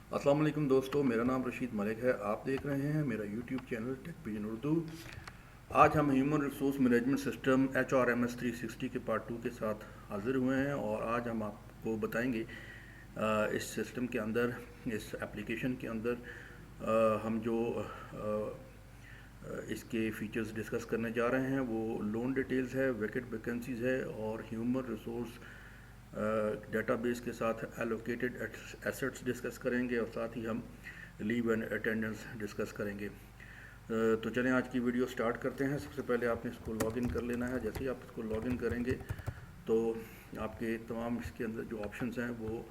अस्सलाम वालेकुम दोस्तों, मेरा नाम रशीद मलिक है। आप देख रहे हैं मेरा YouTube channel Tech Vision Urdu. आज हम human resource management system HRMS 360 के पार्ट 2 के साथ हाज़िर हुए हैं और आज हम आपको बताएंगे इस सिस्टम के अंदर, इस एप्लीकेशन के अंदर हम जो इसके फीचर्स डिस्कस करने जा रहे हैं वो लोन डिटेल्स है, वैकेंट वैकेंसीज है और ह्यूमन रिसोर्स डेटाबेस के साथ एलोकेटेड एसेट्स डिस्कस करेंगे और साथ ही हम लीव एंड अटेंडेंस डिस्कस करेंगे। तो चलें आज की वीडियो स्टार्ट करते हैं। सबसे पहले आपने इसको लॉगिन कर लेना है। जैसे ही आप इसको लॉगिन करेंगे तो आपके तमाम इसके अंदर जो ऑप्शंस हैं वो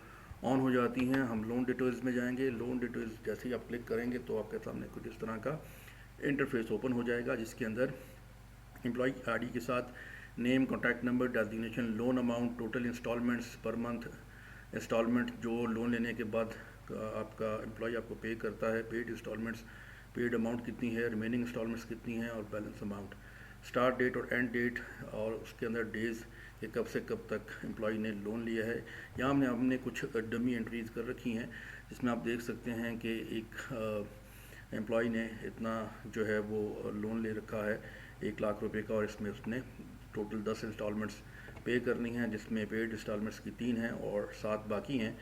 ऑन हो जाती हैं। हम लोन डिटेल्स में जाएंगे। लोन डिटेल्स जैसे ही आप क्लिक करेंगे तो आपके सामने कुछ इस तरह का इंटरफेस ओपन हो जाएगा, जिसके अंदर एम्प्लॉय आईडी के साथ name, contact number, designation, loan amount, total installments per month, installment जो लोन लेने के बाद आपका एम्प्लॉय आपको पे करता है, पेड इंस्टॉलमेंट्स, पेड अमाउंट कितनी है, रिमेनिंग इंस्टॉलमेंट्स कितनी हैं और बैलेंस अमाउंट, स्टार्ट डेट और एंड डेट और उसके अंदर डेज़ कि कब से कब तक एम्प्लॉय ने लोन लिया है। यहाँ हमने कुछ डमी एंट्रीज कर रखी हैं, जिसमें आप देख सकते हैं कि एक एम्प्लॉय ने इतना जो है वो लोन ले रखा है 1 लाख रुपए का, और इसमें उसने टोटल 10 इंस्टॉलमेंट्स पे करनी हैं, जिसमें पेड इंस्टॉलमेंट्स की 3 हैं और 7 बाकी हैं,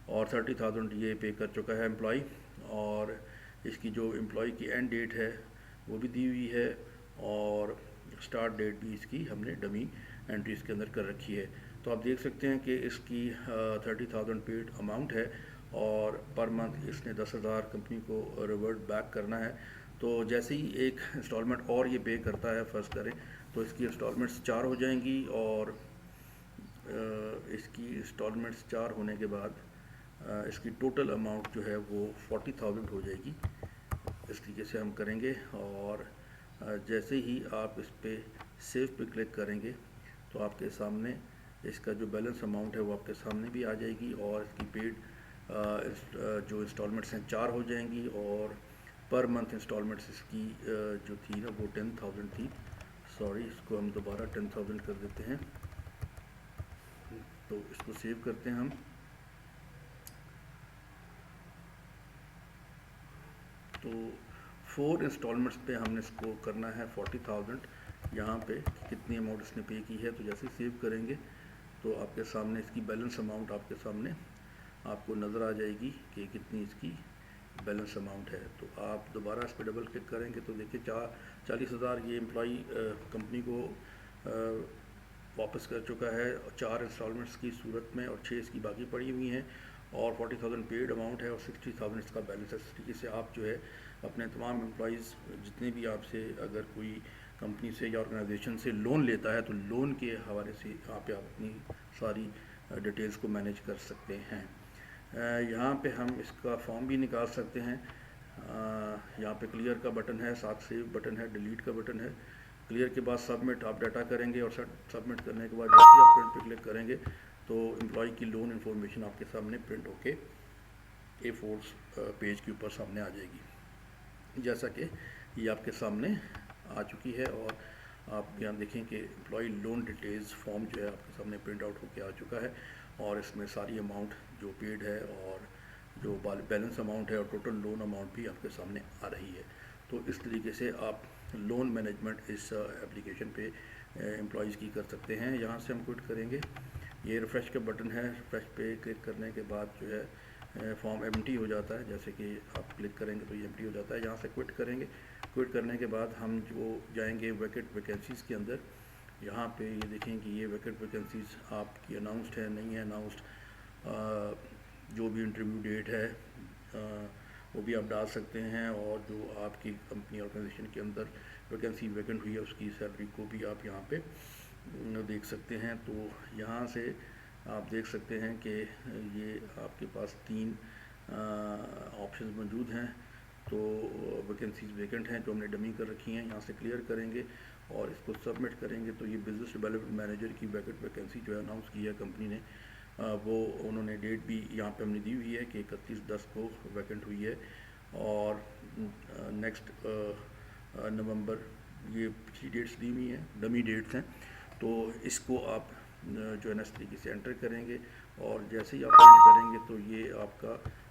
और 30,000 ये पे कर चुका है एम्प्लॉय। और इसकी जो एम्प्लॉय की एंड डेट है वो भी दी हुई है और स्टार्ट डेट भी इसकी हमने डमी एंट्री इसके अंदर कर रखी है। तो आप देख सकते हैं कि इसकी 30,000 पेड अमाउंट है और पर मंथ इसने 10,000 कंपनी को रिवर्ट बैक करना है। तो जैसे ही एक इंस्टॉलमेंट और ये पे करता है, फ़र्ज़ करें तो इसकी इंस्टॉलमेंट्स 4 हो जाएंगी और इसकी इंस्टॉलमेंट्स 4 होने के बाद इसकी टोटल अमाउंट जो है वो 40,000 हो जाएगी। इस तरीके से हम करेंगे और जैसे ही आप इस पर सेव पे क्लिक करेंगे तो आपके सामने इसका जो बैलेंस अमाउंट है वो आपके सामने भी आ जाएगी और इसकी पेड जो इंस्टॉलमेंट्स हैं 4 हो जाएंगी और पर मंथ इंस्टॉलमेंट्स इसकी जो थी ना वो 10,000 थी। सॉरी, इसको हम दोबारा 10,000 कर देते हैं। तो इसको सेव करते हैं हम। तो 4 इंस्टॉलमेंट्स पे हमने इसको करना है 40,000 यहाँ पे कितनी अमाउंट इसने पे की है। तो जैसे ही सेव करेंगे तो आपके सामने इसकी बैलेंस अमाउंट आपके सामने आपको नज़र आ जाएगी कि कितनी इसकी बैलेंस अमाउंट है। तो आप दोबारा इस पर डबल क्लिक करेंगे तो देखिए 40,000 ये एम्प्लॉई कंपनी को वापस कर चुका है 4 इंस्टॉलमेंट्स की सूरत में और 6 इसकी बाकी पड़ी हुई हैं और 40,000 पेड अमाउंट है और 60,000 इसका बैलेंस है। इस तरीके से आप जो है अपने तमाम एम्प्लॉइज़ जितने भी आपसे अगर कोई कंपनी से या ऑर्गेनाइजेशन से लोन लेता है तो लोन के हवाले से यहाँ पे आप अपनी सारी डिटेल्स को मैनेज कर सकते हैं। यहाँ पे हम इसका फॉर्म भी निकाल सकते हैं। यहाँ पे क्लियर का बटन है, साथ सेव बटन है, डिलीट का बटन है। क्लियर के बाद सबमिट आप डाटा करेंगे और सबमिट करने के बाद जैसे आप प्रिंट पे क्लिक करेंगे तो एम्प्लॉय की लोन इन्फॉर्मेशन आपके सामने प्रिंट होके A4 पेज के ऊपर सामने आ जाएगी, जैसा कि ये आपके सामने आ चुकी है। और आप यहाँ देखें कि एम्प्लॉय लोन डिटेल्स फॉर्म जो है आपके सामने प्रिंट आउट होके आ चुका है और इसमें सारी अमाउंट जो पेड है और जो बैलेंस अमाउंट है और टोटल लोन अमाउंट भी आपके सामने आ रही है। तो इस तरीके से आप लोन मैनेजमेंट इस एप्लीकेशन पे एम्प्लॉयज़ की कर सकते हैं। यहाँ से हम क्विट करेंगे। ये रिफ़्रेश का बटन है, रिफ़्रेश पे क्लिक करने के बाद जो है फॉर्म एम्प्टी हो जाता है। जैसे कि आप क्लिक करेंगे तो ये एम्प्टी हो जाता है। यहाँ से क्विट करेंगे। क्विट करने के बाद हम जो जाएंगे वैकेंट वैकेंसीज़ के अंदर। यहाँ पे ये देखें कि ये वैकेंट वैकेंसीज़ आपकी अनाउंसड है, नहीं है अनाउंसड, जो भी इंटरव्यू डेट है वो भी आप डाल सकते हैं और जो आपकी कंपनी ऑर्गेनाइजेशन के अंदर वैकेंसी वैकेंट हुई है उसकी सैलरी को भी आप यहाँ पे देख सकते हैं। तो यहाँ से आप देख सकते हैं कि ये आपके पास 3 ऑप्शंस मौजूद हैं। तो वैकेंसीज वैकेंट हैं जो हमने डमी कर रखी हैं। यहाँ से क्लियर करेंगे और इसको सबमिट करेंगे तो ये बिज़नेस डेवलपमेंट मैनेजर की वैकेंट वैकेंसी जो है अनाउंस की है कंपनी ने, वो उन्होंने डेट भी यहाँ पे हमने दी हुई है कि 31/10 को वैकेंट हुई है और नेक्स्ट नवंबर, ये पिछली डेट्स दी हुई हैं, डमी डेट्स हैं। तो इसको आप जो है ना इस तरीके से एंटर करेंगे और जैसे ही आप प्रिंट करेंगे तो ये आपका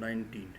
19,